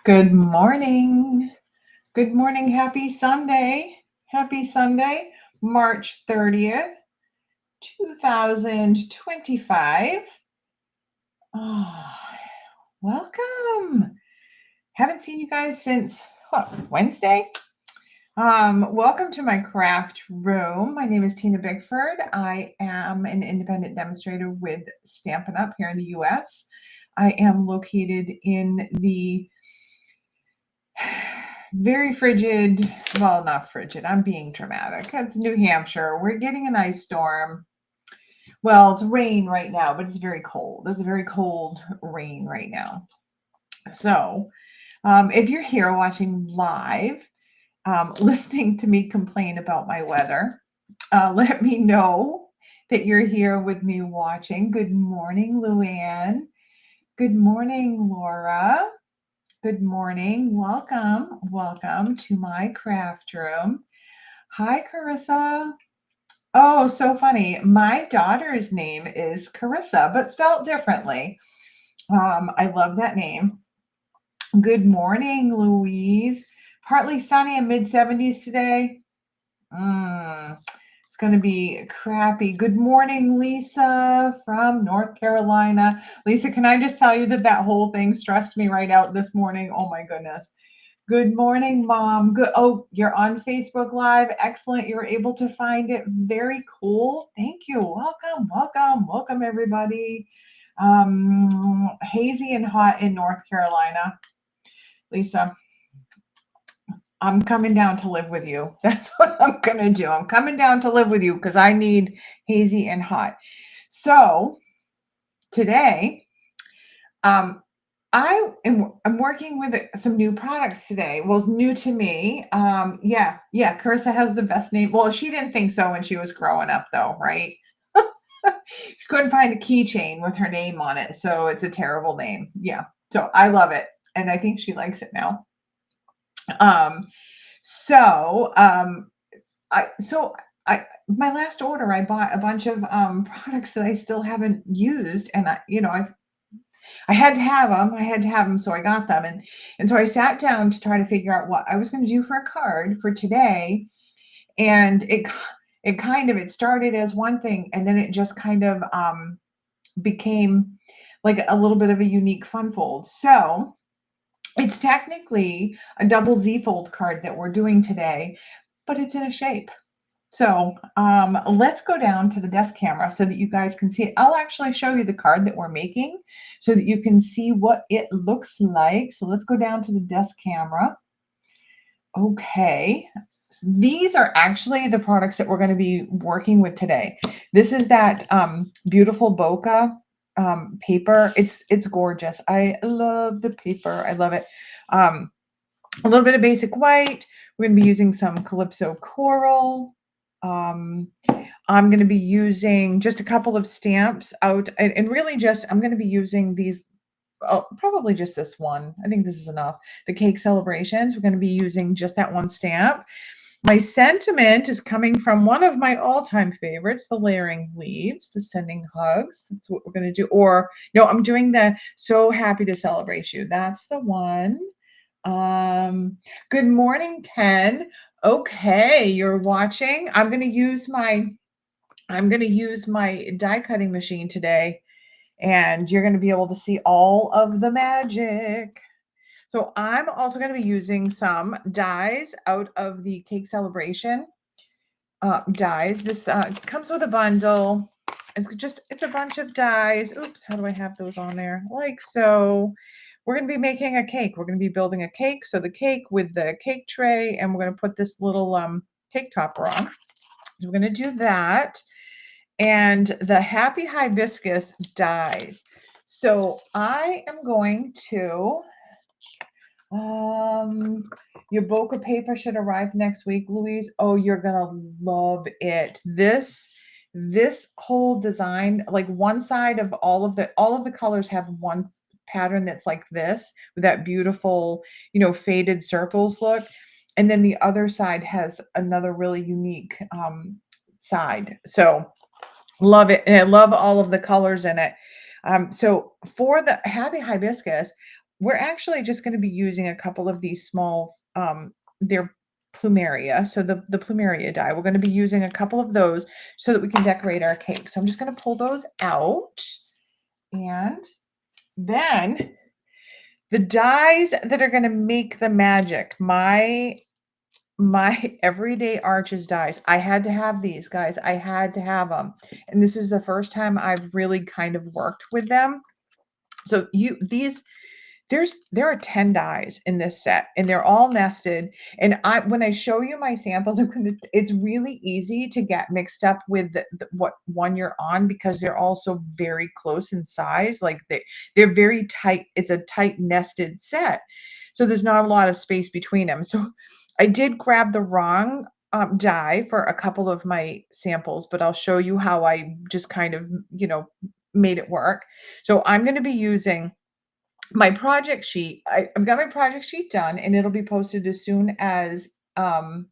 Good morning. Good morning. Happy Sunday. Happy Sunday, March 30th, 2025. Oh, welcome. Haven't seen you guys since Wednesday. Welcome to my craft room. My name is Tina Bickford. I am an independent demonstrator with Stampin' Up! Here in the US. I am located in the very frigid, well, not frigid, I'm being dramatic. It's New Hampshire. We're getting an ice storm. Well, it's rain right now, but it's very cold. It's a very cold rain right now. So if you're here watching live, listening to me complain about my weather, let me know that you're here with me watching. Good morning, Luann. Good morning, Laura. Good morning. Welcome to my craft room. Hi, Carissa. Oh, so funny. My daughter's name is Carissa, but spelled differently. I love that name. Good morning, Louise. Partly sunny and mid-70s today. It's going to be crappy. Good morning, Lisa from North Carolina. Lisa, can I just tell you that whole thing stressed me right out this morning? Oh my goodness. Good morning, Mom. Good. Oh, you're on Facebook Live. Excellent. You were able to find it. Very cool. Thank you. Welcome, everybody. Hazy and hot in North Carolina. Lisa, I'm coming down to live with you. That's what I'm going to do. I'm coming down to live with you because I need hazy and hot. So today, I'm working with some new products today. Well, new to me. Yeah. Carissa has the best name. Well, she didn't think so when she was growing up, though, right? She couldn't find a keychain with her name on it, so it's a terrible name. Yeah. So I love it, and I think she likes it now. My last order, I bought a bunch of products that I still haven't used, and I had to have them, so I got them, and so I sat down to try to figure out what I was going to do for a card for today, and it started as one thing, and then it just kind of became like a little bit of a unique fun fold. So it's technically a double Z fold card that we're doing today, but it's in a shape. So let's go down to the desk camera so that you guys can see it. I'll actually show you the card that we're making so that you can see what it looks like. So let's go down to the desk camera. Okay. These are actually the products that we're going to be working with today. This is that beautiful bokeh paper. It's gorgeous. I love the paper. I love it. A little bit of basic white. We're going to be using some CALYPSO coral. I'm going to be using just a couple of stamps out, and really just, I'm going to be using these, probably just this one. I think this is enough. The cake celebrations, we're going to be using just that one stamp. My sentiment is coming from one of my all-time favorites, the layering leaves, the sending hugs. That's what we're going to do. Or, no, I'm doing the so happy to celebrate you. That's the one. Good morning, Ken. Okay, you're watching. I'm going to use my die cutting machine today, and you're going to be able to see all of the magic. So I'm also going to be using some dies out of the cake celebration dies. This comes with a bundle. It's a bunch of dies. Oops, how do I have those on there? Like so. We're going to be making a cake. We're going to be building a cake. So the cake with the cake tray, and we're going to put this little cake topper on. So we're going to do that. And the Happy Hibiscus dies. So I am going to, your bokeh paper should arrive next week, Louise. Oh, you're going to love it. This whole design, like one side of all of the colors have one pattern that's like this with that beautiful, faded circles look, and then the other side has another really unique side. So love it, and I love all of the colors in it. So for the Happy Hibiscus, we're actually just going to be using a couple of these small, they're plumeria. So the plumeria die, we're going to be using a couple of those so that we can decorate our cake. So I'm just going to pull those out. And then the dies that are going to make the magic, my everyday arches dies. I had to have these, guys. I had to have them. And this is the first time I've really kind of worked with them. So there are 10 dies in this set, and they're all nested. And when I show you my samples, it's really easy to get mixed up with what one you're on, because they're also very close in size. Like they're very tight. It's a tight nested set. So there's not a lot of space between them. So I did grab the wrong die for a couple of my samples, but I'll show you how I just kind of, made it work. So I'm going to be using my project sheet. I've got my project sheet done, and it'll be posted as soon as the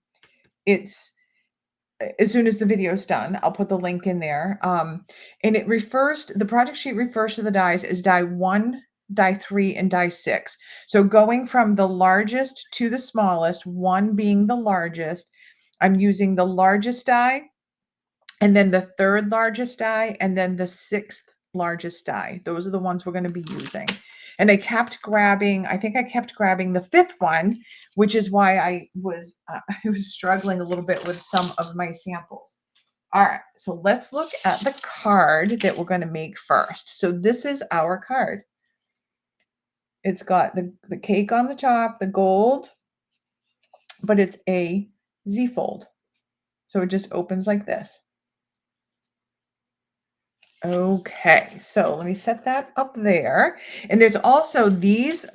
video's done. I'll put the link in there. And the project sheet refers to the dies as die 1, die 3, and die 6. So going from the largest to the smallest, 1 being the largest, I'm using the largest die, and then the 3rd largest die, and then the 6th largest die. Those are the ones we're going to be using. And I kept grabbing, I think I kept grabbing the 5th one, which is why I was struggling a little bit with some of my samples. All right, so let's look at the card that we're going to make first. So this is our card. It's got the cake on the top, the gold, but it's a Z fold. So it just opens like this. Okay, so let me set that up there. And there's also these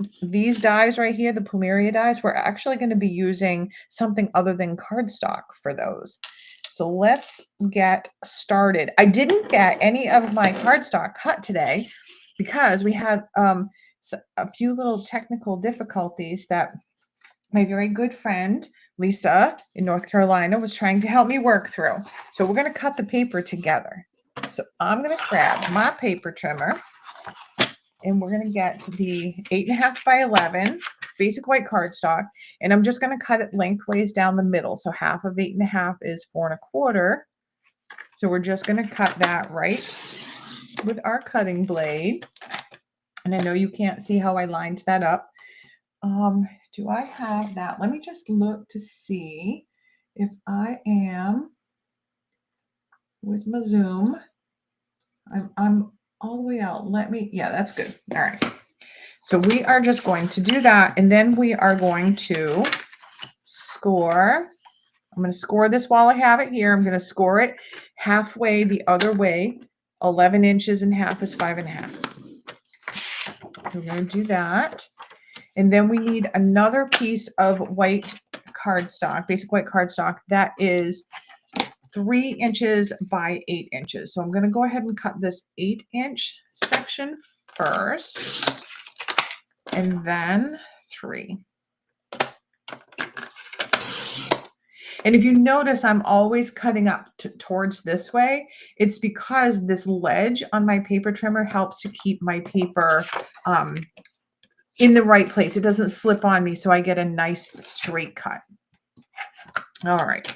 dies right here, the plumeria dies. We're actually going to be using something other than cardstock for those. So let's get started. I didn't get any of my cardstock cut today because we had a few little technical difficulties that my very good friend Lisa in North Carolina was trying to help me work through. So we're going to cut the paper together. So I'm going to grab my paper trimmer, and we're going to get to the 8.5 by 11 basic white cardstock, and I'm just going to cut it lengthways down the middle. So half of 8.5 is 4 1/4. So we're just going to cut that right with our cutting blade. And I know you can't see how I lined that up. Do I have that? Let me just look to see if I am with my zoom. I'm all the way out. Yeah, that's good. All right. So we are just going to do that, and then we are going to score. I'm going to score this while I have it here. I'm going to score it halfway the other way. 11 inches and half is 5.5. So we're going to do that. And then we need another piece of white cardstock, basic white cardstock, that is 3 inches by 8 inches. So I'm going to go ahead and cut this 8-inch section first, and then 3. And if you notice, I'm always cutting up towards this way. It's because this ledge on my paper trimmer helps to keep my paper in the right place. It doesn't slip on me, so I get a nice straight cut. All right.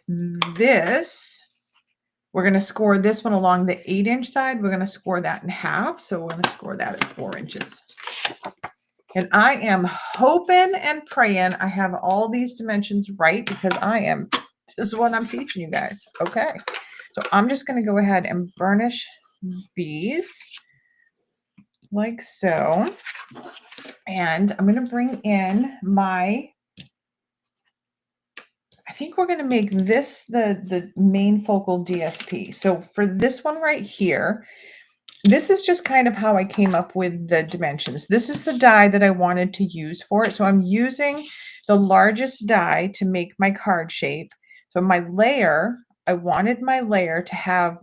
We're going to score this one along the 8-inch side. We're going to score that in half. So we're going to score that at 4 inches. And I am hoping and praying I have all these dimensions right, because this is what I'm teaching you guys. Okay. So I'm just going to go ahead and burnish these like so. And I'm going to bring in I think we're going to make this the main focal DSP. So for this one right here, this is just kind of how I came up with the dimensions. This is the die that I wanted to use for it. So I'm using the largest die to make my card shape. So my layer, I wanted my layer to have,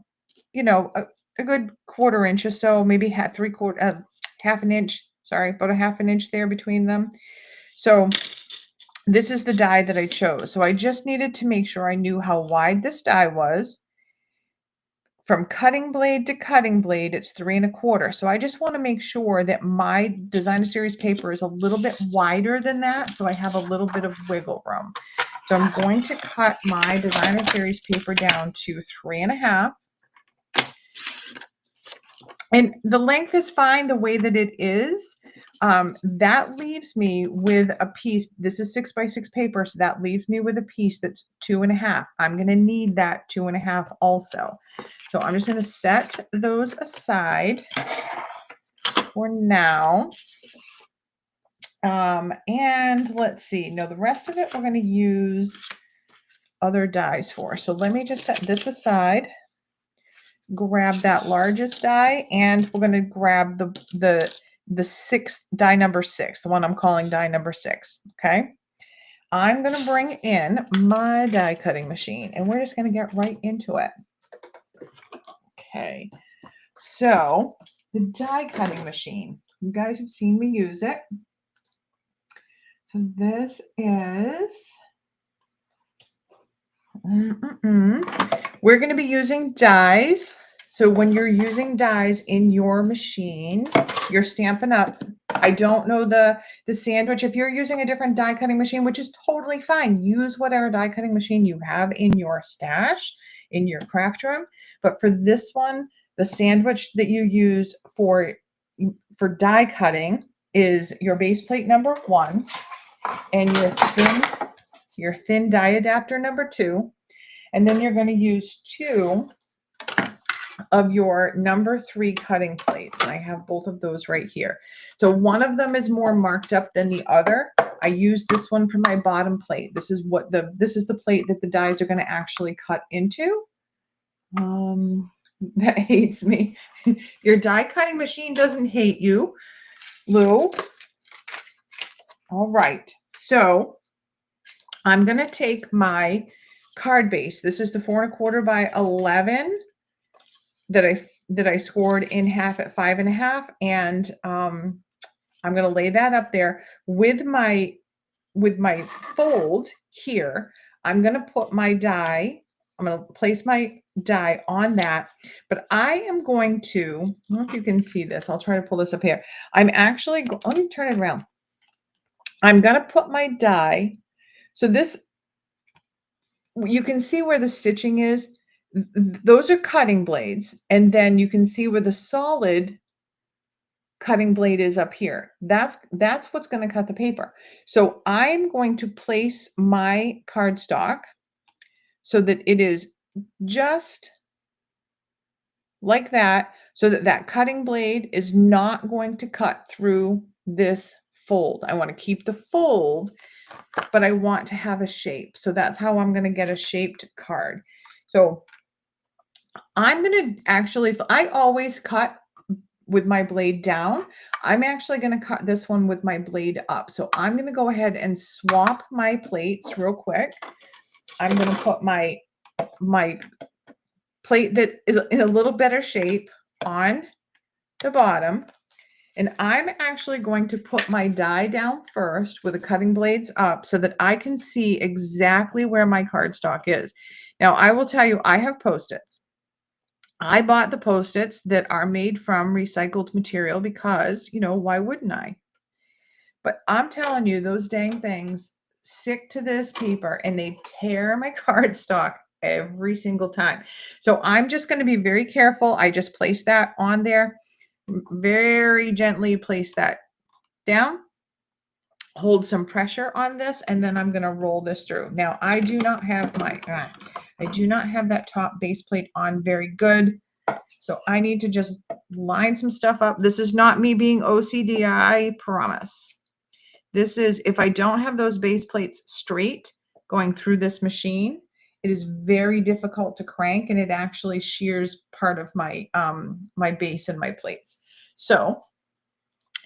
a good 1/4 inch or so, maybe half an inch. Sorry, about a half an inch there between them. So this is the die that I chose. So I just needed to make sure I knew how wide this die was from cutting blade to cutting blade, it's 3 1/4. So I just want to make sure that my designer series paper is a little bit wider than that, so I have a little bit of wiggle room. So I'm going to cut my designer series paper down to 3 1/2. And the length is fine the way that it is. That leaves me with a piece. This is 6 by 6 paper, so that leaves me with a piece that's 2 1/2. I'm going to need that 2 1/2 also. So I'm just going to set those aside for now. And let's see. No, the rest of it we're going to use other dies for. So let me just set this aside. Grab that largest die, and we're going to grab the sixth die, number 6, the one I'm calling die number 6. Okay, I'm going to bring in my die cutting machine, and we're just going to get right into it. Okay, so the die cutting machine, you guys have seen me use it. So this is we're going to be using dies. So when you're using dies in your machine, you're Stampin' Up. I don't know the sandwich. If you're using a different die cutting machine, which is totally fine, use whatever die cutting machine you have in your stash, in your craft room. But for this one, the sandwich that you use for die cutting is your base plate number 1 and your thin die adapter number 2. And then you're going to use 2 of your number 3 cutting plates. And I have both of those right here. So one of them is more marked up than the other. I use this one for my bottom plate. This is the plate that the dies are going to actually cut into. That hates me. Your die cutting machine doesn't hate you, Lou. All right. So I'm going to take my card base. This is the 4 1/4 by 11 that I scored in half at 5 1/2, and I'm going to lay that up there with my fold here. I'm going to put my die. I'm going to place my die on that, but I am going to. I don't know if you can see this. I'll try to pull this up here. I'm actually. Let me turn it around. I'm going to put my die. So this. You can see where the stitching is. Those are cutting blades, and then you can see where the solid cutting blade is up here. That's what's going to cut the paper. So I'm going to place my cardstock so that it is just like that, so that that cutting blade is not going to cut through this fold. I want to keep the fold, but I want to have a shape. So that's how I'm going to get a shaped card. So I'm going to actually, I always cut with my blade down. I'm actually going to cut this one with my blade up. So I'm going to go ahead and swap my plates real quick. I'm going to put my plate that is in a little better shape on the bottom. And I'm actually going to put my die down first with the cutting blades up so that I can see exactly where my cardstock is. Now, I will tell you, I have Post-its. I bought the Post-its that are made from recycled material because, you know, why wouldn't I? But I'm telling you, those dang things stick to this paper and they tear my cardstock every single time. So I'm just going to be very careful. I just place that on there, very gently place that down, hold some pressure on this, and then I'm going to roll this through. Now, I do not have that top base plate on very good. So I need to just line some stuff up. This is not me being OCD, I promise. This is, if I don't have those base plates straight going through this machine, it is very difficult to crank, and it actually shears part of my my base and my plates. So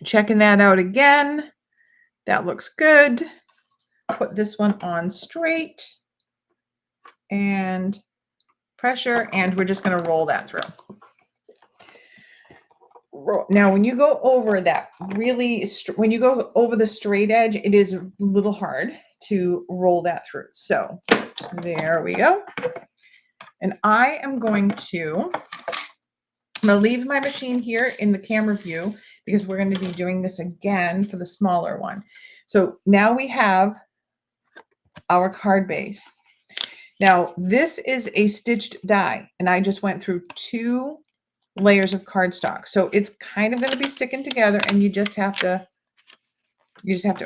checking that out again. That looks good. Put this one on straight and pressure, and we're just going to roll that through. Now, when you go over that when you go over the straight edge, it is a little hard to roll that through. So there we go. And I am going to I'm going to leave my machine here in the camera view because we're going to be doing this again for the smaller one. So now we have our card base. Now this is a stitched die, and I just went through 2 layers of cardstock. So it's kind of going to be sticking together, and you just have to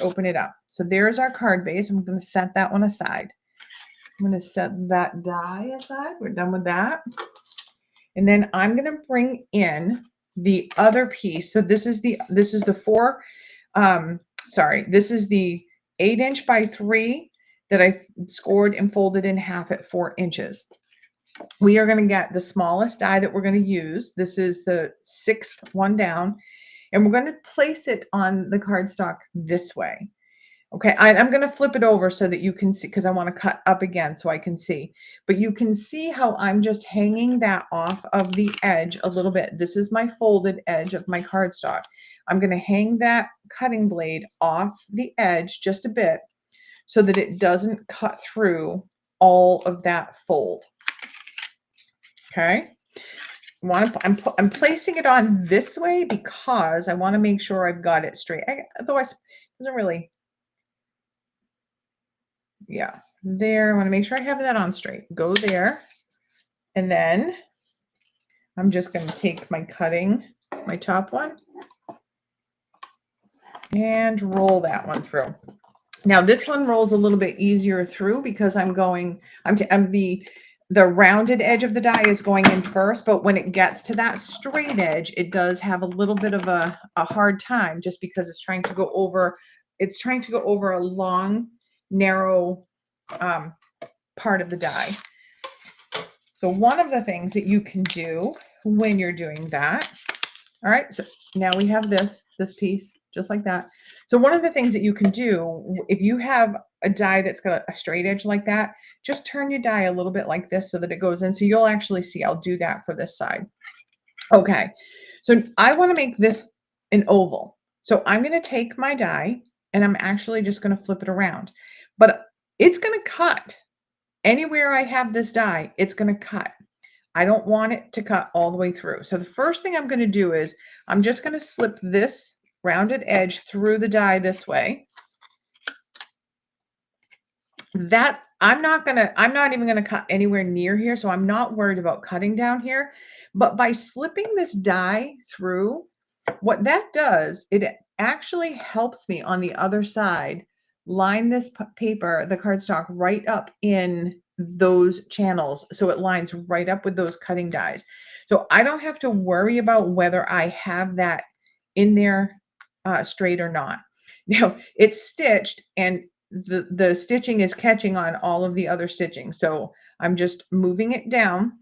open it up. So there's our card base. I'm going to set that one aside. I'm going to set that die aside. We're done with that. And then I'm going to bring in the other piece. So this is the 8" by 3 that I scored and folded in half at 4 inches. We are going to get the smallest die that we're going to use. This is the 6th one down, and we're going to place it on the cardstock this way. Okay, I'm going to flip it over so that you can see, because I want to cut up again so I can see. But you can see how I'm just hanging that off of the edge a little bit. This is my folded edge of my cardstock. I'm going to hang that cutting blade off the edge just a bit so that it doesn't cut through all of that fold. Okay, I'm placing it on this way because I want to make sure I've got it straight. Otherwise, it doesn't really. Yeah, there. I want to make sure I have that on straight. Go there. And then I'm just going to take my top one, and roll that one through. Now this one rolls a little bit easier through because the rounded edge of the die is going in first, but when it gets to that straight edge, it does have a little bit of a hard time just because it's trying to go over a long, narrow part of the die. So one of the things that you can do when you're doing that, all right, so now we have this piece just like that. So one of the things that you can do, if you have a die that's got a straight edge like that, just turn your die a little bit like this so that it goes in. So you'll actually see, I'll do that for this side. Okay, so I want to make this an oval. So I'm going to take my die and I'm actually just going to flip it around, but it's going to cut. Anywhere I have this die, it's going to cut. I don't want it to cut all the way through. So the first thing I'm going to do is I'm just going to slip this rounded edge through the die this way. That I'm not even going to cut anywhere near here, so I'm not worried about cutting down here. But by slipping this die through, what that does, it actually helps me on the other side line this paper, the cardstock, right up in those channels, so it lines right up with those cutting dies. So I don't have to worry about whether I have that in there straight or not. Now it's stitched, and the stitching is catching on all of the other stitching. So I'm just moving it down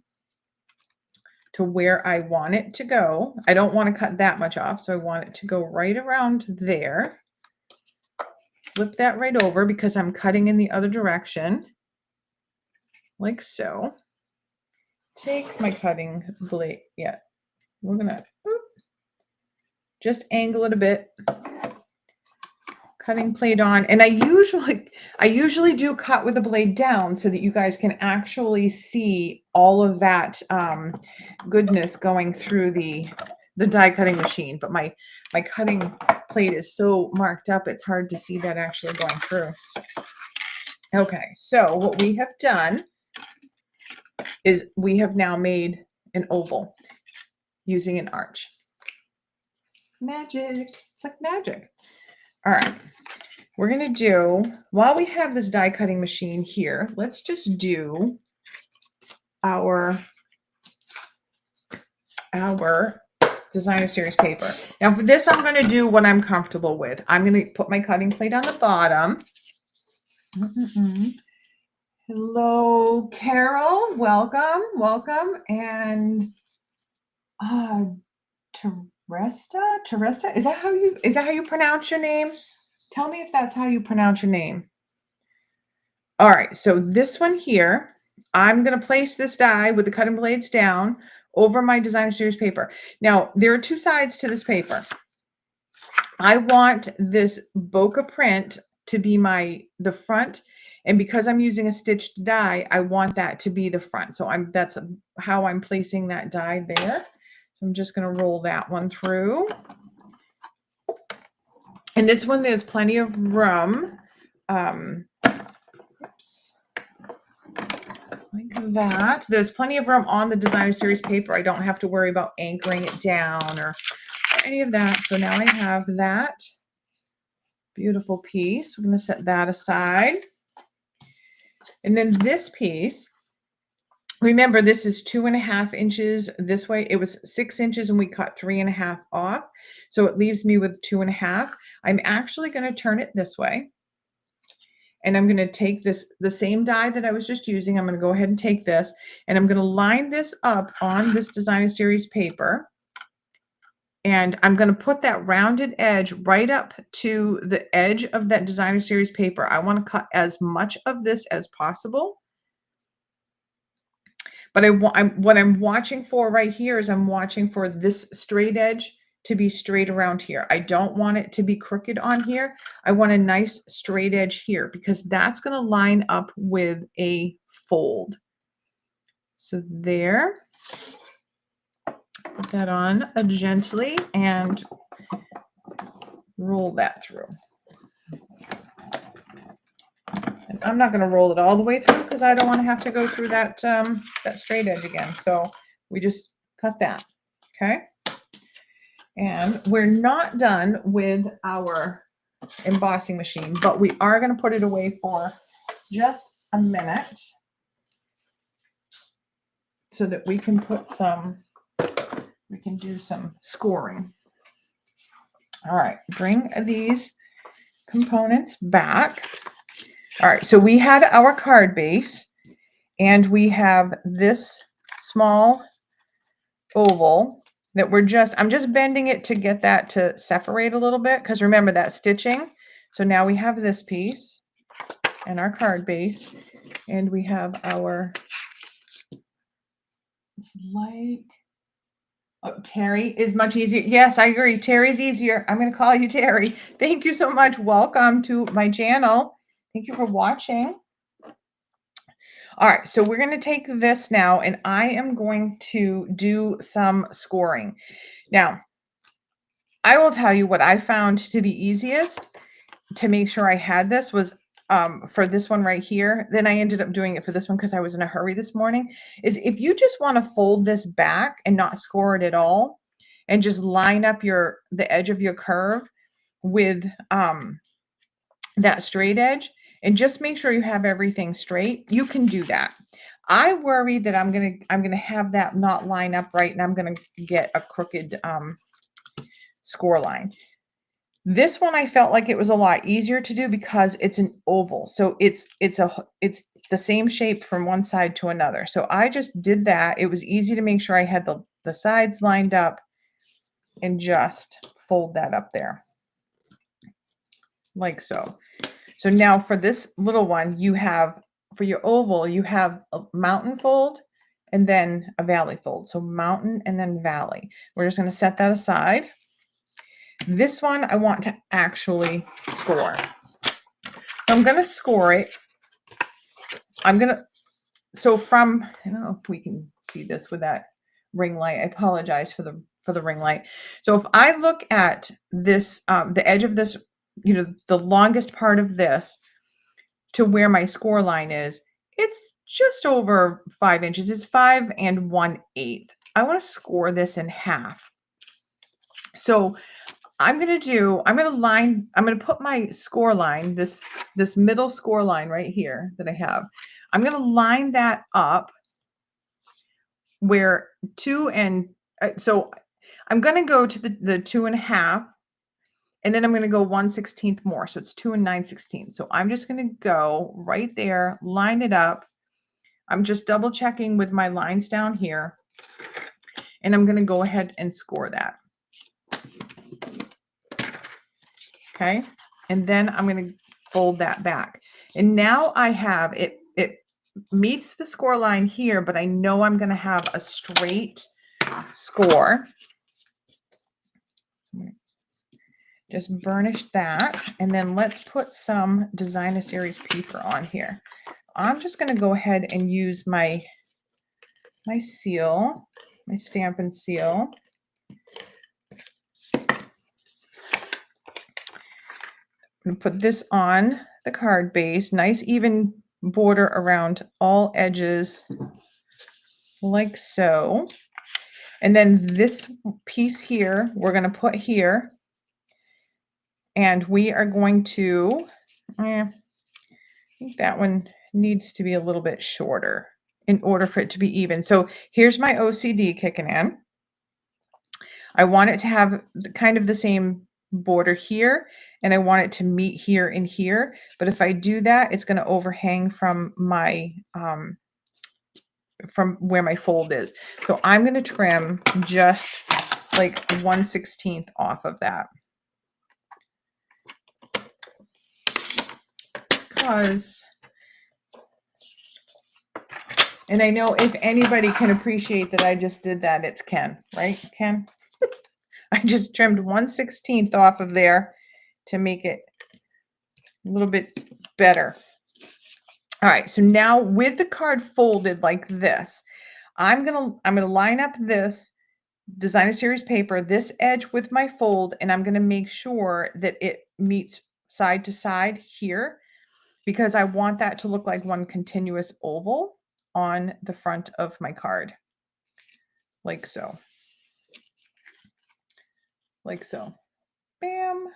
to where I want it to go. I don't want to cut that much off, so I want it to go right around there. Flip that right over because I'm cutting in the other direction, like so. Take my cutting blade. Yeah, we're gonna just angle it a bit. Cutting blade on, and I usually do cut with the blade down so that you guys can actually see all of that goodness going through the die cutting machine. But my cutting plate is so marked up, it's hard to see that actually going through. Okay, so what we have done is we have now made an oval using an arch. Magic. It's like magic. All right. We're going to do, while we have this die cutting machine here, let's just do our designer series paper. Now for this, I'm going to do what I'm comfortable with. I'm going to put my cutting plate on the bottom. Hello, Carol. Welcome, welcome. And Teresta, is that how you pronounce your name? Tell me if that's how you pronounce your name. All right, so this one here, I'm going to place this die with the cutting blades down over my designer series paper. Now, there are 2 sides to this paper. I want this bokeh print to be the front, and because I'm using a stitched die, I want that to be the front. So that's how I'm placing that die there. So I'm just going to roll that one through. And this one, there's plenty of room. Oops. Like that. There's plenty of room on the designer series paper. I don't have to worry about anchoring it down or any of that. So now I have that beautiful piece. We're going to set that aside. And then this piece, remember this is 2.5 inches this way. It was 6 inches and we cut 3.5 off. So it leaves me with 2.5. I'm actually going to turn it this way. And I'm going to take this, the same die that I was just using. I'm going to go ahead and take this and I'm going to line this up on this designer series paper. And I'm going to put that rounded edge right up to the edge of that designer series paper. I want to cut as much of this as possible. But what I'm watching for right here is I'm watching for this straight edge to be straight around here. I don't want it to be crooked on here. I want a nice straight edge here because that's going to line up with a fold. So there, put that on gently and roll that through. And I'm not going to roll it all the way through because I don't want to have to go through that, that straight edge again. So we just cut that, okay? And we're not done with our embossing machine, but we are going to put it away for just a minute so that we can put some, we can do some scoring. All right, bring these components back. All right, so we had our card base and we have this small oval that I'm just bending it to get that to separate a little bit because remember that stitching. So now we have this piece and our card base and we have our, it's like, oh, Terry is much easier. Yes, I agree. Terry's easier. I'm going to call you Terry. Thank you so much. Welcome to my channel. Thank you for watching. All right, so we're going to take this now and I am going to do some scoring. Now, I will tell you what I found to be easiest to make sure I had this was for this one right here. Then I ended up doing it for this one because I was in a hurry this morning. Is if you just want to fold this back and not score it at all and just line up the edge of your curve with that straight edge and just make sure you have everything straight, you can do that. I worry that I'm gonna have that not line up right and I'm gonna get a crooked score line. This one I felt like it was a lot easier to do because it's an oval. So it's the same shape from one side to another. So I just did that. It was easy to make sure I had the sides lined up and just fold that up there like so. So now for this little one, you have, for your oval, you have a mountain fold and then a valley fold. So mountain and then valley. We're just going to set that aside. This one I want to actually score. I'm going to score it. So from, I don't know if we can see this with that ring light. I apologize for the ring light. So if I look at this, the edge of this, you know, the longest part of this to where my score line is, it's just over 5 inches. It's 5 1/8. I want to score this in half. So I'm going to put my score line, this middle score line right here that I have. I'm going to line that up where so I'm going to go to the 2.5 and then I'm going to go 1/16 more. So it's 2 9/16. So I'm just going to go right there, line it up. I'm just double checking with my lines down here and I'm going to go ahead and score that. Okay. And then I'm going to fold that back. And now I have it meets the score line here, but I know I'm going to have a straight score. Just burnish that. And then let's put some designer series paper on here. I'm just going to go ahead and use my seal, my Stampin' seal. I'm going to put this on the card base, nice even border around all edges like so. And then this piece here, we're going to put here, and we are going to, I think that one needs to be a little bit shorter in order for it to be even. So here's my OCD kicking in. I want it to have kind of the same border here, and I want it to meet here and here. But if I do that, it's going to overhang from my from where my fold is. So I'm going to trim just like 1/16 off of that. Because, and I know if anybody can appreciate that I just did that, it's Ken, right, Ken? I just trimmed 1/16 off of there to make it a little bit better. All right, so now with the card folded like this, I'm gonna line up this designer series paper, this edge with my fold, and I'm gonna make sure that it meets side to side here, because I want that to look like one continuous oval on the front of my card, like so. Like so. Bam.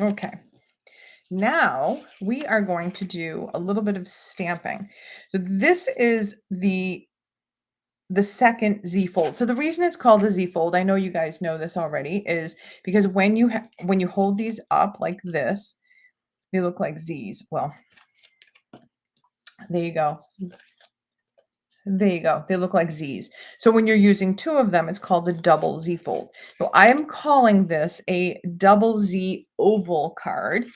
Okay. Now we are going to do a little bit of stamping. So this is the second Z fold. So the reason it's called the Z fold, I know you guys know this already, is because when you hold these up like this, they look like Z's. Well, there you go. There you go. They look like Z's. So when you're using two of them, it's called the double Z fold. So I am calling this a double Z oval card.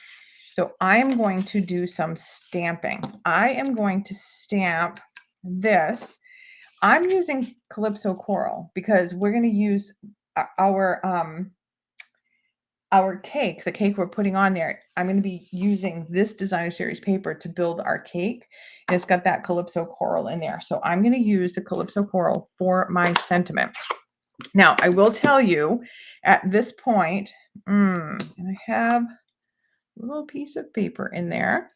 So I am going to do some stamping. I am going to stamp this. I'm using Calypso Coral because we're going to use our cake, the cake we're putting on there. I'm going to be using this designer series paper to build our cake. And it's got that Calypso Coral in there. So I'm going to use the Calypso Coral for my sentiment. Now, I will tell you at this point, and I have a little piece of paper in there.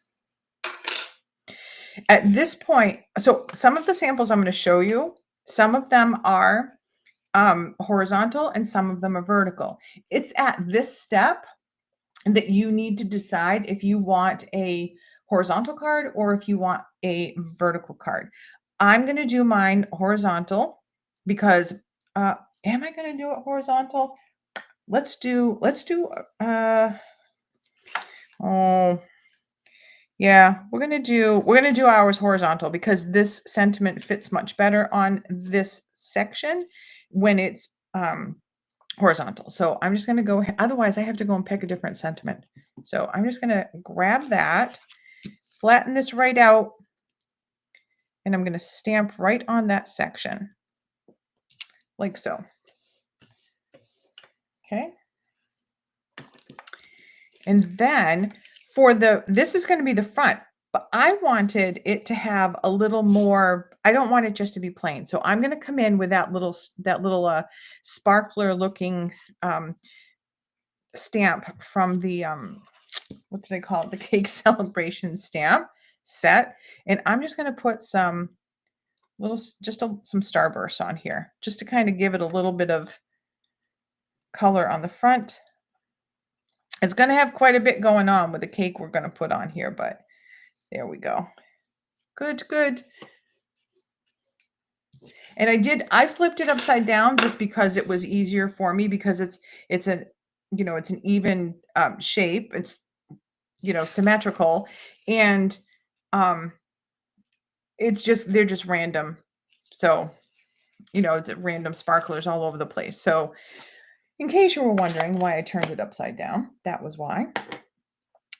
At this point, so some of the samples I'm going to show you, some of them are horizontal and some of them are vertical. It's at this step that you need to decide if you want a horizontal card or if you want a vertical card. I'm going to do mine horizontal because, am I going to do it horizontal? Let's do, oh, yeah, we're going to do ours horizontal because this sentiment fits much better on this section when it's, horizontal. So I'm just going to go, otherwise I have to go and pick a different sentiment. So I'm just going to grab that, flatten this right out, and I'm going to stamp right on that section, like so. Okay. And then for this is going to be the front, but I wanted it to have a little more, I don't want it just to be plain. So I'm going to come in with that little sparkler looking stamp from the, what did I call it? The cake celebration stamp set. And I'm just going to put some some starbursts on here just to kind of give it a little bit of color on the front. It's going to have quite a bit going on with the cake we're going to put on here, but there we go. Good, good. And I flipped it upside down just because it was easier for me, because it's an even shape. It's, symmetrical, and they're just random. So, it's random sparklers all over the place. So in case you were wondering why I turned it upside down, that was why.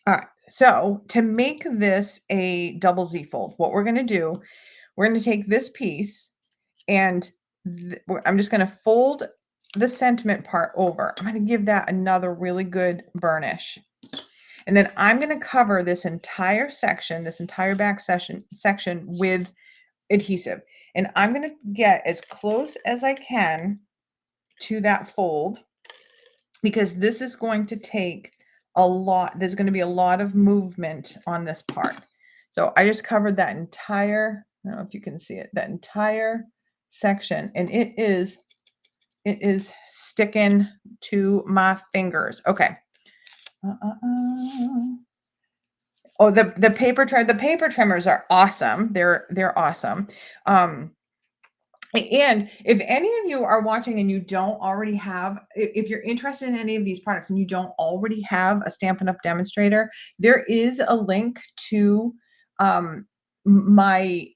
All right. So to make this a double Z fold, what we're going to do, we're going to take this piece and I'm just going to fold the sentiment part over. I'm going to give that another really good burnish. And then I'm going to cover this entire section, this entire back section with adhesive. And I'm going to get as close as I can to that fold because this is going to take a lot. There's going to be a lot of movement on this part. So I just covered that entire, I don't know if you can see it, that entire section, and it is sticking to my fingers. Okay. Oh, the paper trimmers are awesome. They're awesome. And if any of you are watching and you don't already have, if you're interested in any of these products and you don't already have a Stampin' Up! Demonstrator, there is a link to my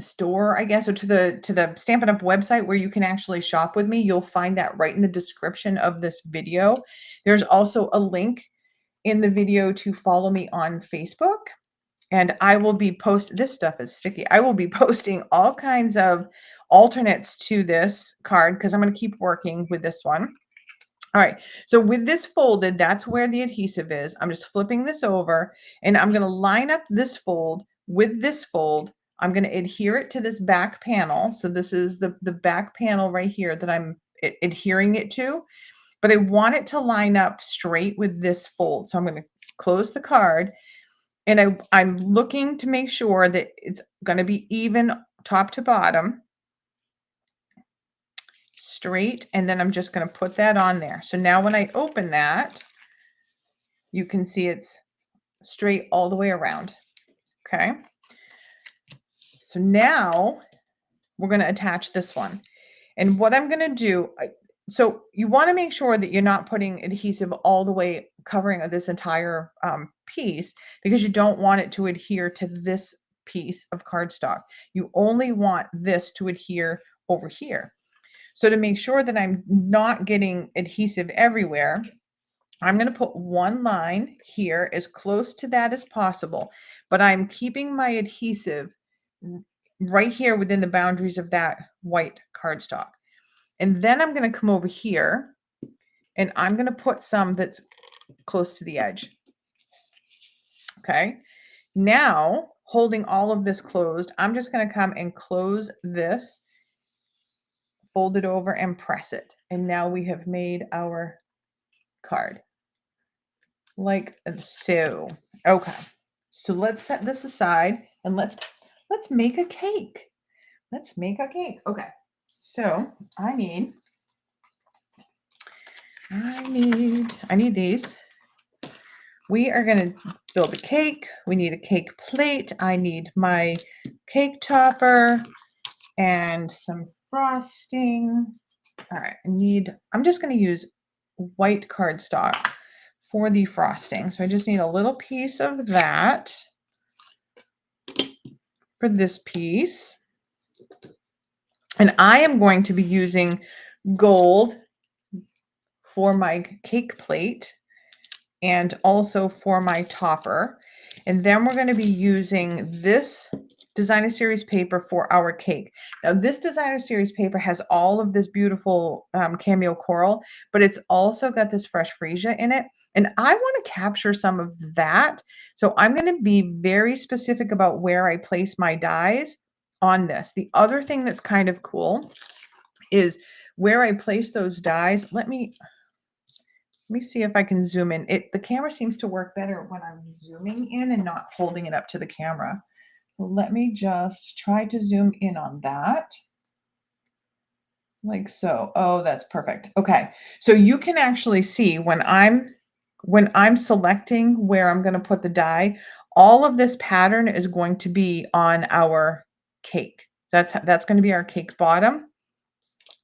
store, I guess, or to the Stampin' Up! Website where you can actually shop with me. You'll find that right in the description of this video. There's also a link in the video to follow me on Facebook. And I will be this stuff is sticky. I will be posting all kinds of alternates to this card because I'm going to keep working with this one. All right, so with this folded, that's where the adhesive is. I'm just flipping this over and I'm going to line up this fold with this fold. I'm going to adhere it to this back panel. So this is the back panel right here that I'm adhering it to, but I want it to line up straight with this fold. So I'm going to close the card. And I'm looking to make sure that it's going to be even top to bottom, straight, and then I'm just going to put that on there. So now when I open that, you can see it's straight all the way around. Okay. So now we're going to attach this one. And what I'm going to do, so you want to make sure that you're not putting adhesive all the way covering this entire piece, because you don't want it to adhere to this piece of cardstock. You only want this to adhere over here. So to make sure that I'm not getting adhesive everywhere, I'm going to put one line here as close to that as possible, but I'm keeping my adhesive right here within the boundaries of that white cardstock. And then I'm going to come over here and I'm going to put some that's close to the edge. Okay. Now, holding all of this closed, I'm just going to come and close this, fold it over and press it. And now we have made our card like so. Okay. So let's set this aside and let's make a cake. Let's make a cake. Okay. So I need these. We are going to build a cake. We need a cake plate. I need my cake topper and some frosting. All right, I'm just going to use white cardstock for the frosting. So I just need a little piece of that for this piece. And I am going to be using gold for my cake plate and also for my topper. And then we're going to be using this designer series paper for our cake. Now this designer series paper has all of this beautiful cameo coral, but it's also got this fresh freesia in it. And I want to capture some of that. So I'm going to be very specific about where I place my dies on this. The other thing that's kind of cool is where I place those dies. Let me see if I can zoom in. The camera seems to work better when I'm zooming in and not holding it up to the camera. So let me just try to zoom in on that. Like so. Oh, that's perfect. Okay. So you can actually see when I'm selecting where I'm going to put the die, all of this pattern is going to be on our cake. That's going to be our cake bottom.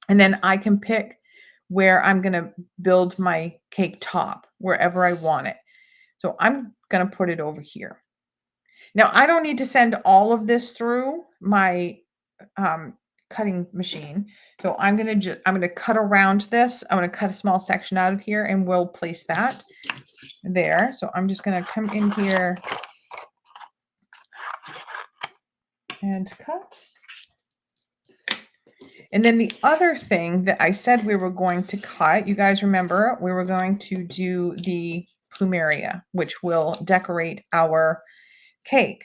And then I can pick where I'm going to build my cake top, wherever I want it. So I'm going to put it over here. Now, I don't need to send all of this through my cutting machine. So I'm going to cut around this. I'm going to cut a small section out of here and we'll place that there. So I'm just going to come in here and cut. And then the other thing that I said we were going to cut, you guys remember, we were going to do the plumeria, which will decorate our cake.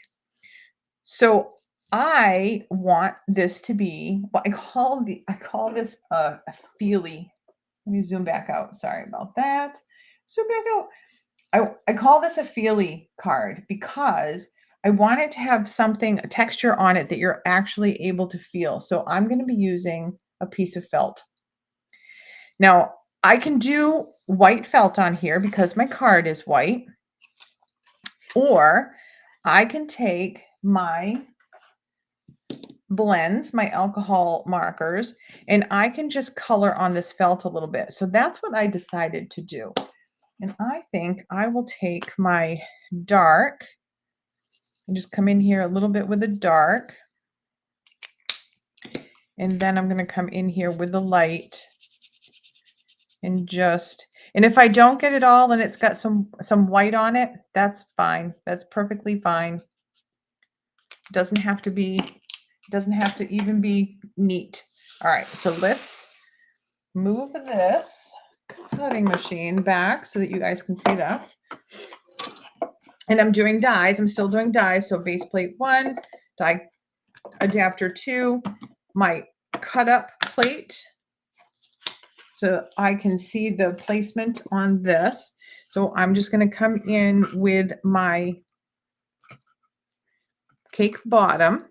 So I want this to be, well, I call this a feely Let me zoom back out. Sorry about that. Zoom back out. I call this a feely card because I want it to have something, a texture on it that you're actually able to feel. So I'm going to be using a piece of felt. Now, I can do white felt on here because my card is white, or I can take my blends, my alcohol markers, and I can just color on this felt a little bit. So that's what I decided to do. And I think I will take my dark and just come in here a little bit with the dark. And then I'm going to come in here with the light and just, and if I don't get it all and it's got some white on it, that's fine. That's perfectly fine. Doesn't have to be, doesn't have to even be neat. All right, so let's move this cutting machine back so that you guys can see this. And I'm doing dies. I'm still doing dies. So base plate 1, die adapter 2, my cut up plate, so I can see the placement on this. So I'm just going to come in with my cake bottom,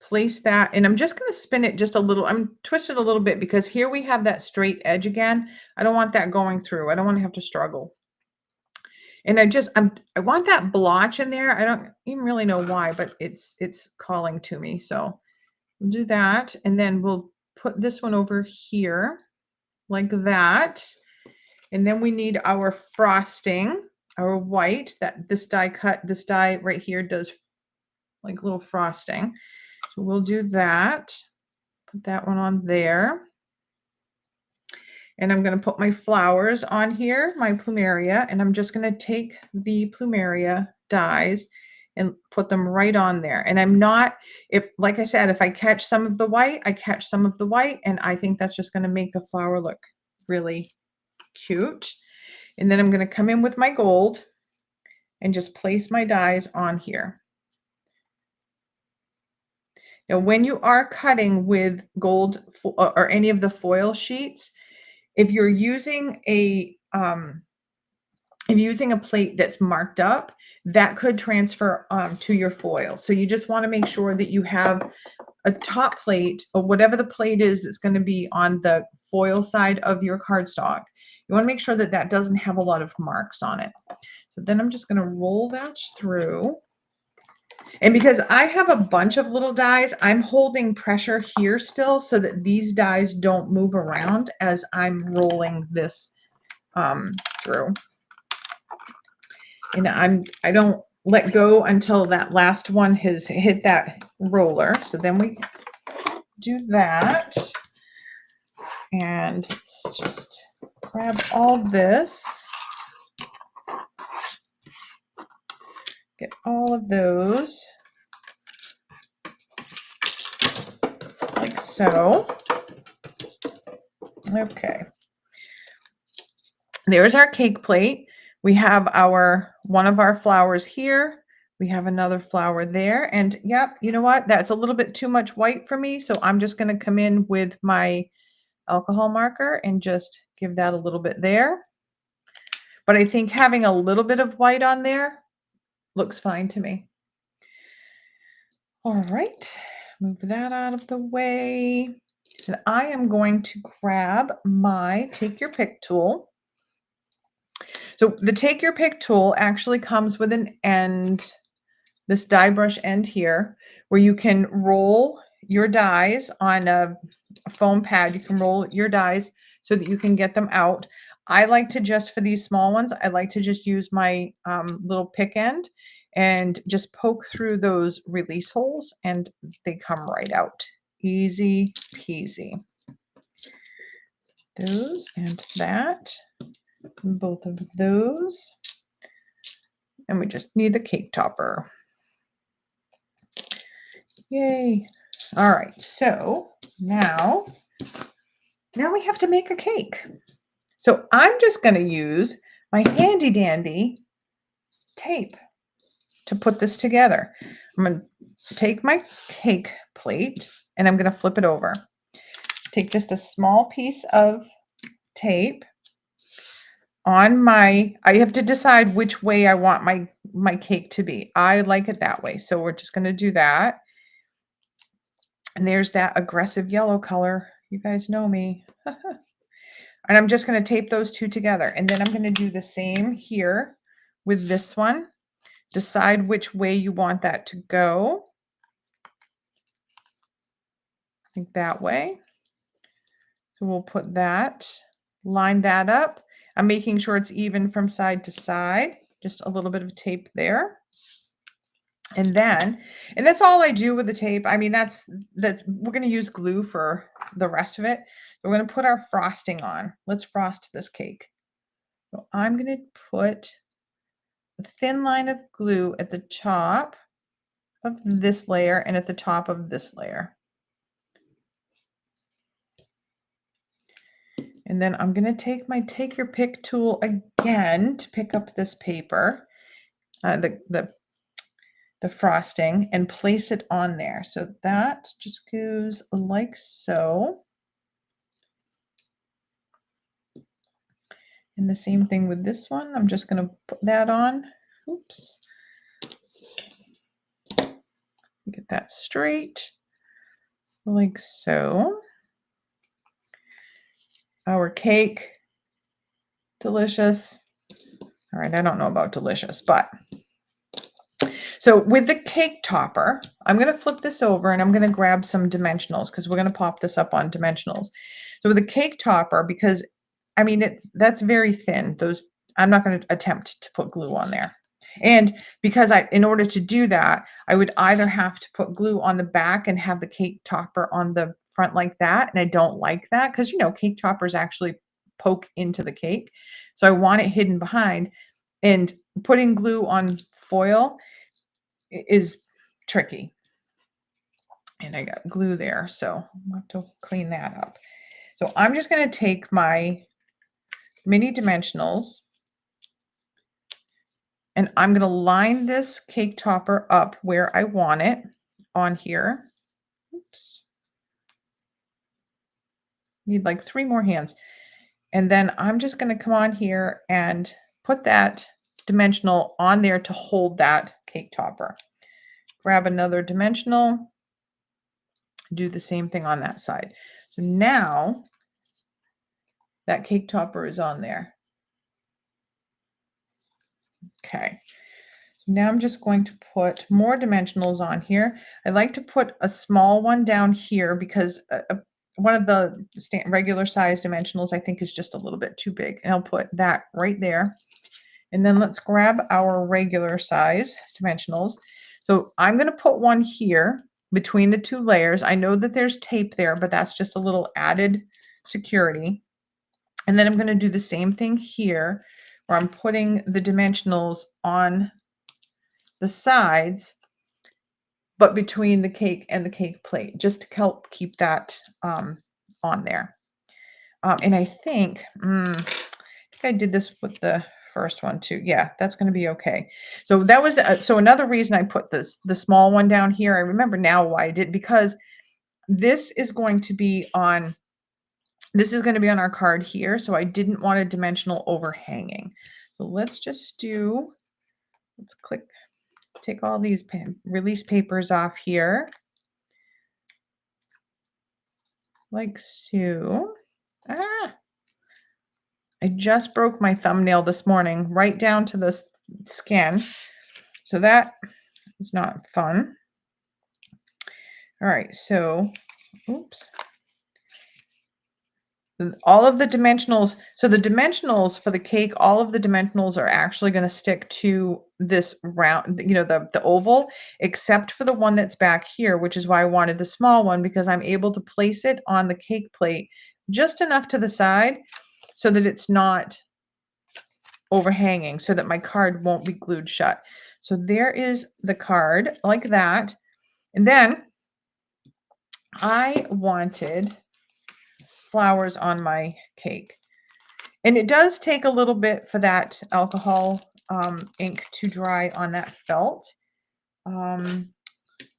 place that, and I'm just going to spin it just a little. I'm twisted a little bit because here we have that straight edge again. I don't want that going through. I don't want to have to struggle. And I want that blotch in there. I don't even really know why, but it's calling to me. So we'll do that. And then we'll put this one over here like that. And then we need our frosting, our white, that this die right here does like little frosting. So we'll do that. Put that one on there. And I'm going to put my flowers on here, my plumeria, and I'm just going to take the plumeria dies and put them right on there. And I'm not, like I said, if I catch some of the white, I catch some of the white, and I think that's just going to make the flower look really cute. And then I'm going to come in with my gold and just place my dies on here. Now, when you are cutting with gold or any of the foil sheets, if you're using a plate that's marked up, that could transfer to your foil. So you just want to make sure that you have a top plate, or whatever the plate is that's going to be on the foil side of your cardstock. You want to make sure that that doesn't have a lot of marks on it. So then I'm just going to roll that through. And because I have a bunch of little dies, I'm holding pressure here still so that these dies don't move around as I'm rolling this through. And I don't let go until that last one has hit that roller. So then we do that. And let's just grab all this. Get all of those. Like so. Okay. There's our cake plate. We have one of our flowers here. We have another flower there. And yep, you know what? That's a little bit too much white for me. So I'm just going to come in with my alcohol marker and just give that a little bit there. But I think having a little bit of white on there looks fine to me. All right, move that out of the way. And I am going to grab my Take Your Pick tool. So the Take Your Pick tool actually comes with an end, this die brush end here, where you can roll your dies on a foam pad. You can roll your dies so that you can get them out. I like to just, for these small ones, I like to just use my little pick end and just poke through those release holes and they come right out. Easy peasy. Those and that, and both of those. And we just need the cake topper. Yay. All right, so now we have to make a cake. So I'm just going to use my handy dandy tape to put this together. I'm going to take my cake plate and I'm going to flip it over. Take just a small piece of tape on my, I have to decide which way I want my cake to be. I like it that way. So we're just going to do that. And there's that aggressive yellow color. You guys know me. And I'm just going to tape those two together. And then I'm going to do the same here with this one. Decide which way you want that to go. I think that way. So we'll put that, line that up. I'm making sure it's even from side to side. Just a little bit of tape there. And that's all I do with the tape. I mean, that's we're going to use glue for the rest of it. We're going to put our frosting on. Let's frost this cake. So I'm going to put a thin line of glue at the top of this layer and at the top of this layer. And then I'm going to take my take your pick tool again to pick up this paper, the frosting, and place it on there. So that just goes like so. And the same thing with this one. I'm just going to put that on. Oops. Get that straight, like so. Our cake, delicious. All right, I don't know about delicious, but so with the cake topper, I'm going to flip this over and I'm going to grab some dimensionals because we're going to pop this up on dimensionals. So with the cake topper, because I mean, that's very thin. I'm not going to attempt to put glue on there. And because in order to do that, I would either have to put glue on the back and have the cake topper on the front like that. And I don't like that because, you know, cake toppers actually poke into the cake. So I want it hidden behind, and putting glue on foil is tricky. And I got glue there, so I'll have to clean that up. So I'm just going to take my mini dimensionals and I'm going to line this cake topper up where I want it on here. Oops. Need like 3 more hands. And then I'm just going to come on here and put that dimensional on there to hold that cake topper. Grab another dimensional, do the same thing on that side. So now that cake topper is on there. Okay. So now I'm just going to put more dimensionals on here. I like to put a small one down here because one of the regular size dimensionals I think is just a little bit too big. And I'll put that right there. And then let's grab our regular size dimensionals. So I'm going to put one here between the 2 layers. I know that there's tape there, but that's just a little added security. And then I'm going to do the same thing here where I'm putting the dimensionals on the sides, but between the cake and the cake plate, just to help keep that on there. And I think I did this with the first one too. Yeah, that's going to be okay. So that was so another reason I put the small one down here. I remember now why I did, because this is going to be on our card here. So I didn't want a dimensional overhanging. So let's take all these release papers off here. Like so. I just broke my thumbnail this morning, right down to the skin. So that is not fun. All right, so, oops. All of the dimensionals, so the dimensionals for the cake, all of the dimensionals are actually going to stick to this round, you know, the oval, except for the one that's back here, which is why I wanted the small one, because I'm able to place it on the cake plate just enough to the side so that it's not overhanging, so that my card won't be glued shut. So there is the card like that. And then I wanted flowers on my cake. And it does take a little bit for that alcohol ink to dry on that felt.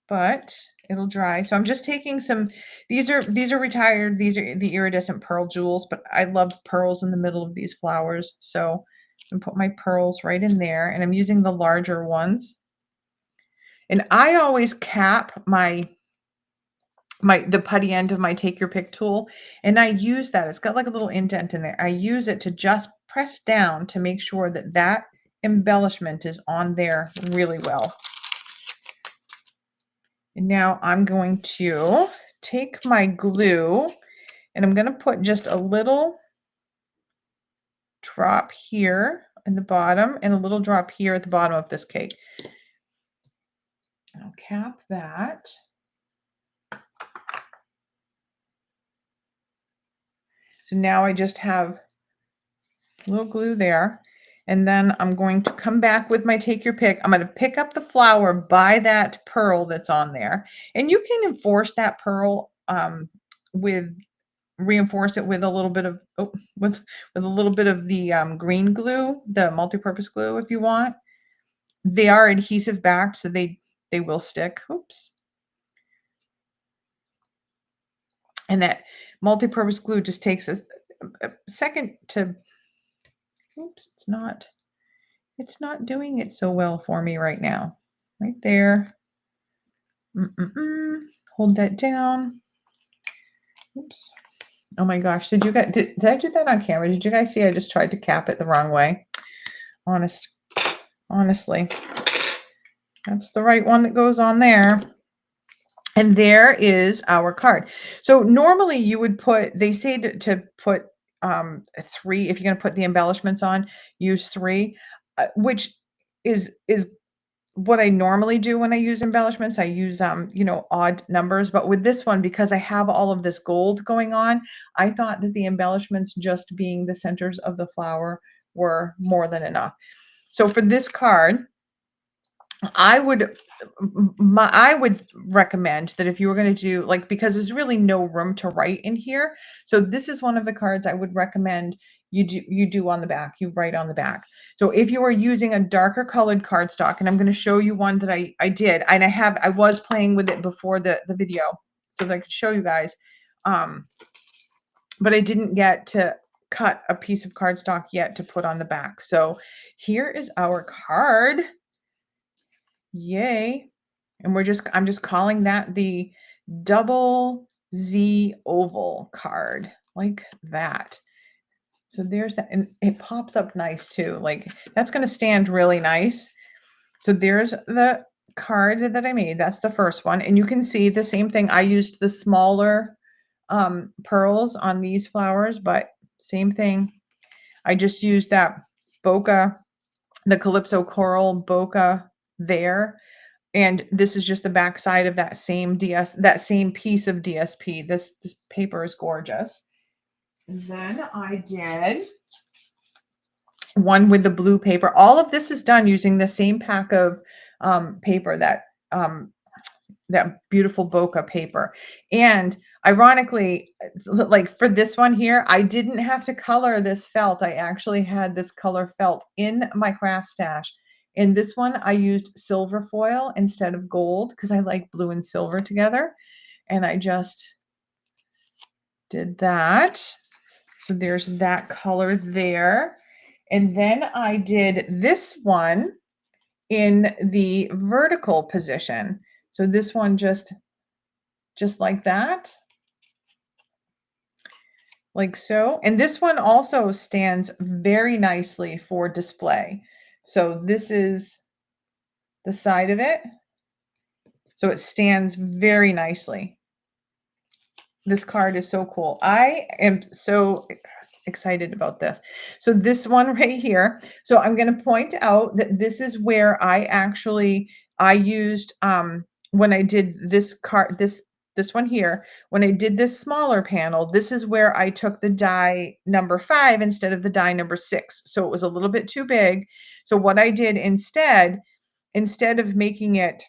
but it'll dry. So I'm just taking some, these are retired, these are the iridescent pearl jewels, but I love pearls in the middle of these flowers. So I'm put my pearls right in there, and I'm using the larger ones. And I always cap the putty end of my take your pick tool, and I use that. It's got like a little indent in there. I use it to just press down to make sure that that embellishment is on there really well. And now I'm going to take my glue, and I'm going to put just a little drop here in the bottom and a little drop here at the bottom of this cake. I'll cap that. So now I just have a little glue there. And then I'm going to come back with my take your pick. I'm going to pick up the flower by that pearl that's on there. And you can enforce that pearl reinforce it with a little bit of with a little bit of the green glue, the multi-purpose glue, if you want. They are adhesive backed, so they will stick. Oops. And that multi-purpose glue just takes a second to, oops, it's not doing it so well for me right now. Right there. Hold that down. Oops. Oh my gosh, did I do that on camera? Did you guys see I just tried to cap it the wrong way? Honestly, that's the right one that goes on there. And there is our card. So normally you would put, they say to put 3, if you're going to put the embellishments on, use 3, which is what I normally do when I use embellishments. I use, you know, odd numbers, but with this one, because I have all of this gold going on, I thought that the embellishments just being the centers of the flower were more than enough. So for this card, I would recommend that if you were going to do, like, because there's really no room to write in here. So this is one of the cards I would recommend you do on the back, you write on the back. So if you are using a darker colored cardstock, and I'm going to show you one that I did, and I was playing with it before the video so that I could show you guys. But I didn't get to cut a piece of cardstock yet to put on the back. So here is our card. Yay. And I'm just calling that the double Z oval card, like that. So there's that, and it pops up nice too. Like, that's going to stand really nice. So there's the card that I made. That's the first one. And you can see the same thing. I used the smaller pearls on these flowers, but same thing. I just used that bokeh, the Calypso coral bokeh there. And this is just the back side of that same piece of DSP. This paper is gorgeous. And then I did one with the blue paper. All of this is done using the same pack of paper, that beautiful bokeh paper. And ironically, like for this one here, I didn't have to color this felt. I actually had this color felt in my craft stash. In this one, I used silver foil instead of gold because I like blue and silver together. And I just did that. So there's that color there. And then I did this one in the vertical position. So this one just like that. Like so. And this one also stands very nicely for display. So this is the side of it. So it stands very nicely. This card is so cool. I am so excited about this. So this one right here. So I'm going to point out that this is where I used when I did this card, this one here, when I did this smaller panel, this is where I took the die number 5 instead of the die number 6. So it was a little bit too big. So what I did instead of making it,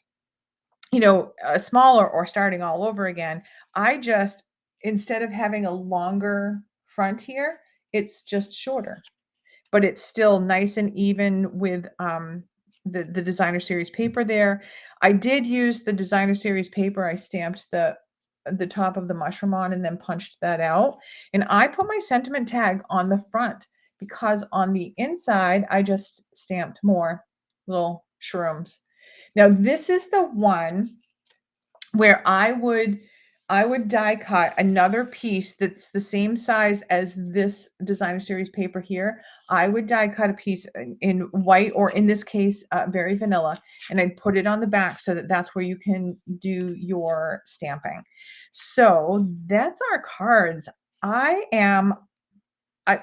you know, smaller or starting all over again, I just, instead of having a longer front here, it's just shorter, but it's still nice and even with the designer series paper there. I did use the designer series paper. I stamped the top of the mushroom on and then punched that out. And I put my sentiment tag on the front because on the inside, I just stamped more little shrooms. Now, this is the one where I would die cut another piece that's the same size as this designer series paper here. I would die cut a piece in white, or in this case, very vanilla, and I'd put it on the back so that that's where you can do your stamping. So that's our cards. I'm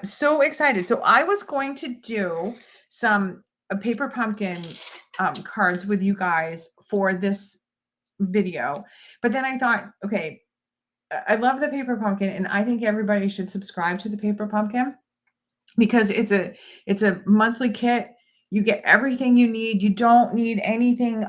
so excited. So I was going to do some paper pumpkin cards with you guys for this video, but then I thought, okay, I love the paper pumpkin, and I think everybody should subscribe to the paper pumpkin because it's a monthly kit. You get everything you need. You don't need anything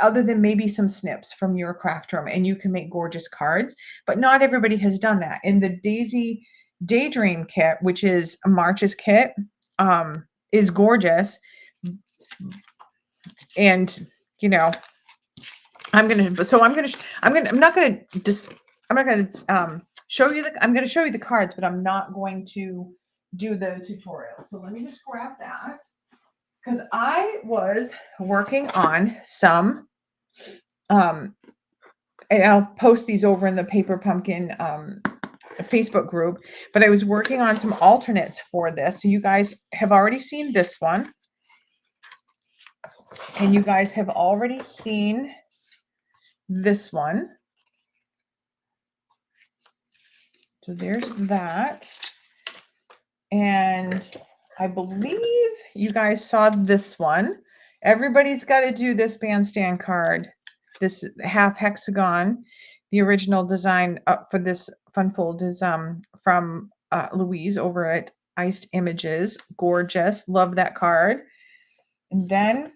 other than maybe some snips from your craft room, and you can make gorgeous cards. But not everybody has done that. In the Daisy Daydream kit, which is March's kit, is gorgeous, and you know, I'm not gonna show you I'm gonna show you the cards, but I'm not going to do the tutorial. So let me just grab that, because I was working on some and I'll post these over in the Paper Pumpkin Facebook group, but I was working on some alternates for this. So you guys have already seen this one, and you guys have already seen this one. So there's that. And I believe you guys saw this one. Everybody's got to do this bandstand card, this half hexagon. The original design for this fun fold is from Louise over at Iced Images. Gorgeous. Love that card. And then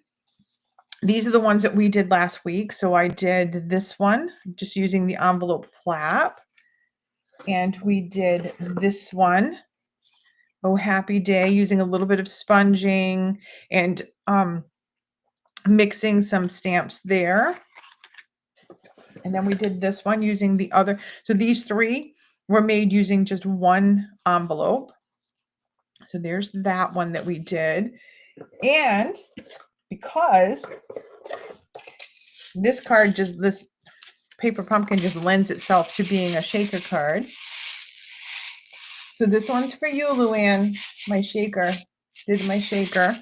these are the ones that we did last week. So I did this one just using the envelope flap. And we did this one, Oh Happy Day, using a little bit of sponging and mixing some stamps there. And then we did this one using the other. So these three were made using just one envelope. So there's that one that we did. And because this card this paper pumpkin just lends itself to being a shaker card. So this one's for you, Luann, my shaker. Did my shaker.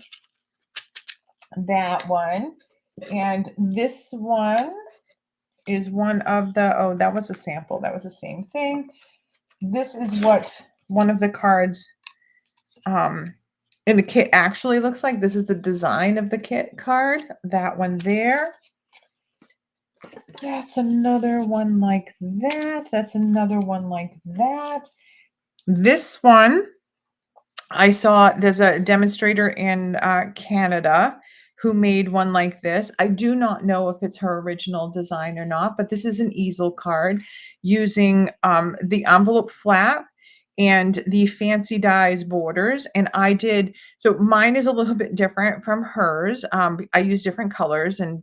That one. And this one is one of the, oh, that was a sample. That was the same thing. This is what one of the cards in the kit actually looks like. This is the design of the kit card. That one there. That's another one like that. That's another one like that. This one, I saw there's a demonstrator in Canada who made one like this. I do not know if it's her original design or not, but this is an easel card using the envelope flap and the fancy dies borders. And I did, so mine is a little bit different from hers. I use different colors and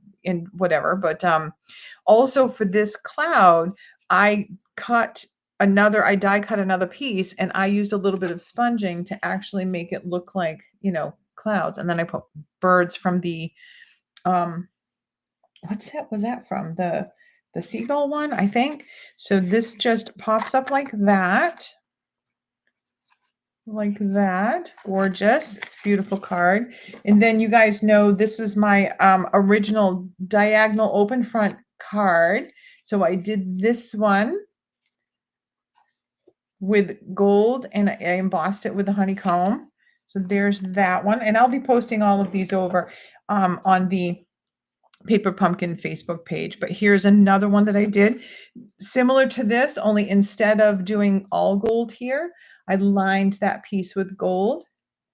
whatever, but also for this cloud, I die cut another piece, and I used a little bit of sponging to actually make it look like, you know, clouds. And then I put birds from the what's that, was that from the seagull one, I think. So this just pops up like that. Like that. Gorgeous. It's a beautiful card. And then you guys know this was my original diagonal open front card. So I did this one with gold and I embossed it with a honeycomb. So there's that one. And I'll be posting all of these over on the Paper Pumpkin Facebook page. But here's another one that I did similar to this, only instead of doing all gold here, I lined that piece with gold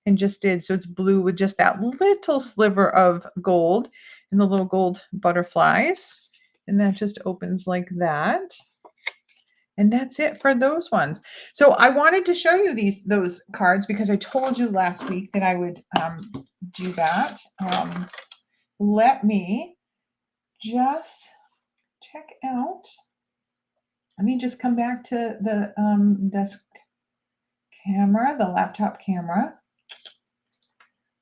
and just did, so it's blue with just that little sliver of gold and the little gold butterflies. And that just opens like that. And that's it for those ones. So I wanted to show you those cards because I told you last week that I would do that. Let me just check out, let me just come back to the desk camera, the laptop camera.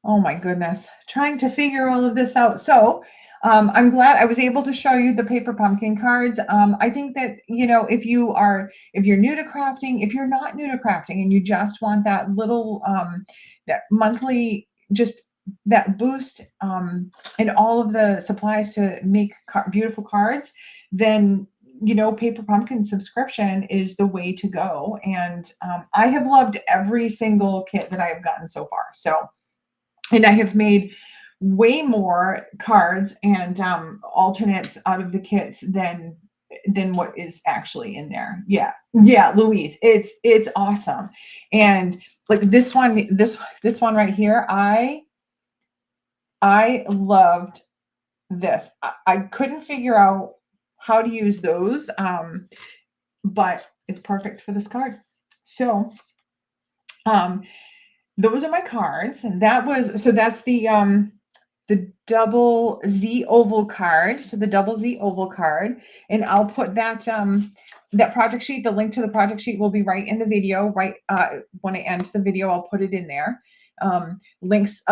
Oh my goodness, trying to figure all of this out. So I'm glad I was able to show you the paper pumpkin cards. I think that, you know, if you're new to crafting, if you're not new to crafting and you just want that little, that monthly, just that boost and all of the supplies to make beautiful cards, then, you know, paper pumpkin subscription is the way to go. And I have loved every single kit that I have gotten so far. So, and I have made way more cards and alternates out of the kits than what is actually in there. Yeah, Louise, it's awesome. And like this one right here, I loved this. I couldn't figure out how to use those, but it's perfect for this card. So those are my cards, and that's the double Z oval card. So the double Z oval card, and I'll put that that project sheet, the link to the project sheet will be right in the video, right when I end the video, I'll put it in there. The links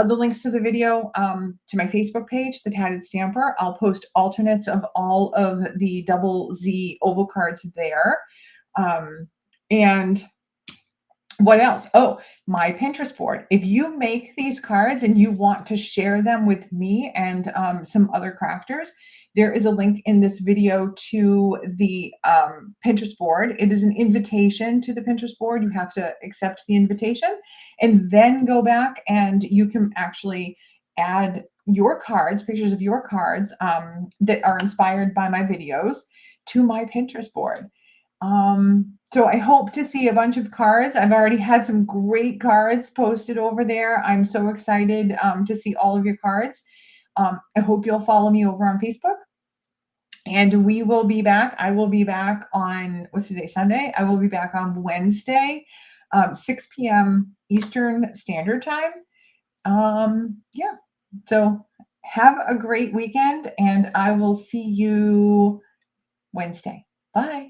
to the video, to my Facebook page, The Tatted Stamper. I'll post alternates of all of the double Z oval cards there. And what else? Oh, my Pinterest board. If you make these cards and you want to share them with me and some other crafters, there is a link in this video to the Pinterest board. It is an invitation to the Pinterest board. You have to accept the invitation and then go back and you can actually add your cards, pictures of your cards that are inspired by my videos to my Pinterest board. So I hope to see a bunch of cards. I've already had some great cards posted over there. I'm so excited to see all of your cards. I hope you'll follow me over on Facebook. And we will be back. I will be back on, what's today, Sunday? I will be back on Wednesday, 6 p.m. Eastern Standard Time. Yeah, so have a great weekend, and I will see you Wednesday. Bye.